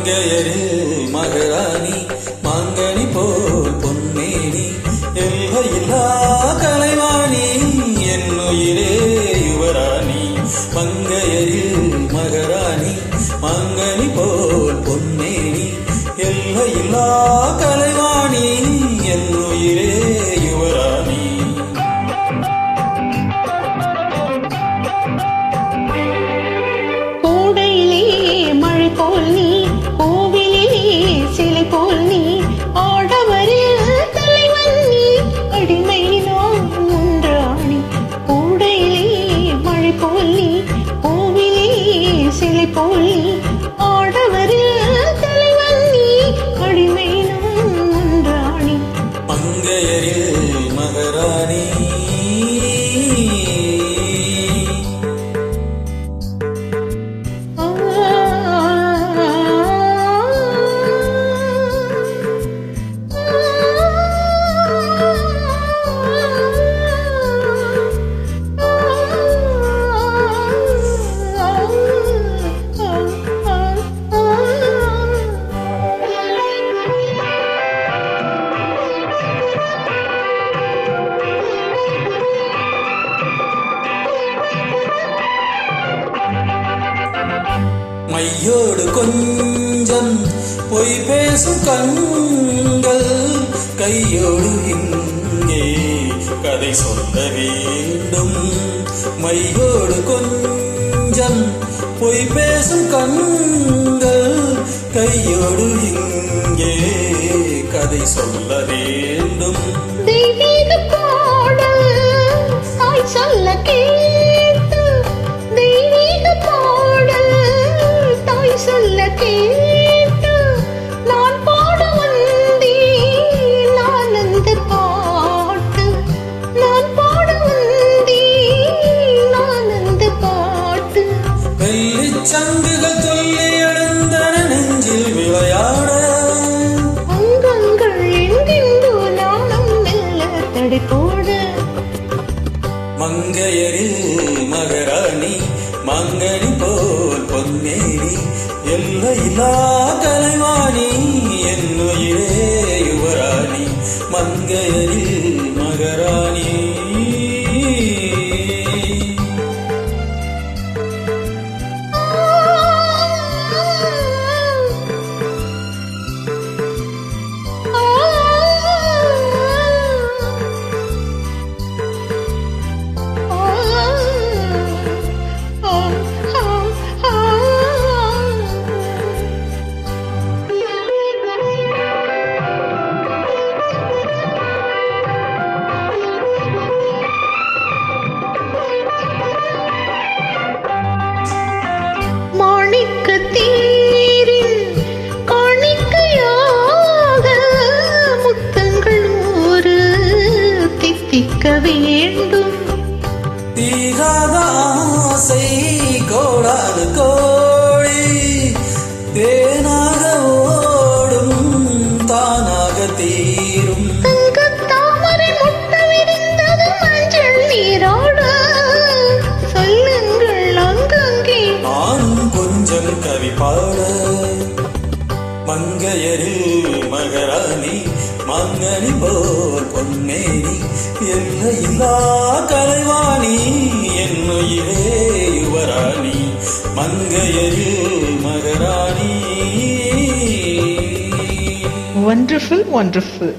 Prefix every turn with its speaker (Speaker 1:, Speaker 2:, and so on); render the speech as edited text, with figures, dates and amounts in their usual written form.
Speaker 1: மங்கையரில் மகராணி மாங்கனி போல் பொன்னேனி எல்லையில்லா கலைவாணி என்னுயிரே யுவராணி. மங்கையரில் மகராணி மாங்கனி போல் பொன்னேனி எல்லையில்லா கலைவாணி என்னுயிரே யுவராணி.
Speaker 2: கோடையிலே மழை போல் நீ, கோவிலே சிலை போல் நீ, ஆடவரில் தலைவன் நீ, அடிமை நான் ஒன்றாணி. கோடையிலே மழை போல் நீ, கோவிலே சிலை போல் நீ, ஆடவரில் தலைவன் நீ, அடிமை நான் ஒன்றாணி.
Speaker 1: மங்கையரில் மகராணி மையோடு கொஞ்சம் பொய் பேசும் கண்கள் கையோடு இங்கே கதை சொல்ல வேண்டும். மையோடு கொஞ்சம் பொய் பேசும் கண்கள் கையோடு இங்கே கதை சொல்ல வேண்டும்.
Speaker 2: தெய்வீக பாடல் தாய் சொல்ல கேட்டு, தெய்வீக பாடல் தாய் சொல்ல கேட்டு, நான் பாட வந்தேன் நான் அந்த பாட்டு, நான் பாட வந்தேன் நான் அந்த பாட்டு.
Speaker 1: வெள்ளிச்சங்குகள் சொல்லி எழுந்தன நெஞ்சில் விளையாட,
Speaker 2: அங்கங்கள் எங்கெங்கோ நாணம் மெல்ல தடை போட.
Speaker 1: மங்கையரில் மகராணி மாங்கனி போல் பொன்னேனி எல்லையில்லா கலைவாணி என்னுயிரே யுவராணி. மங்கையரில் மகராணி
Speaker 2: வேண்டும்.
Speaker 1: தீராத ஆசை கோடாது கோழி தேனாக ஓடும் தானாக தீரும்.
Speaker 2: தாமரை முட்டை விரிந்தது மஞ்சள் நீரோட சொல்லுங்கள் அங்கங்கே
Speaker 1: நானும் கொஞ்சம் கவி பாட. மங்கையரில் மகராணி மாங்கனி போல் பொன்னேனி எல்லையில்லா கலைவாணி என்னுயிரே யுவராணி. மங்கையரில் மகராணி.
Speaker 2: wonderful.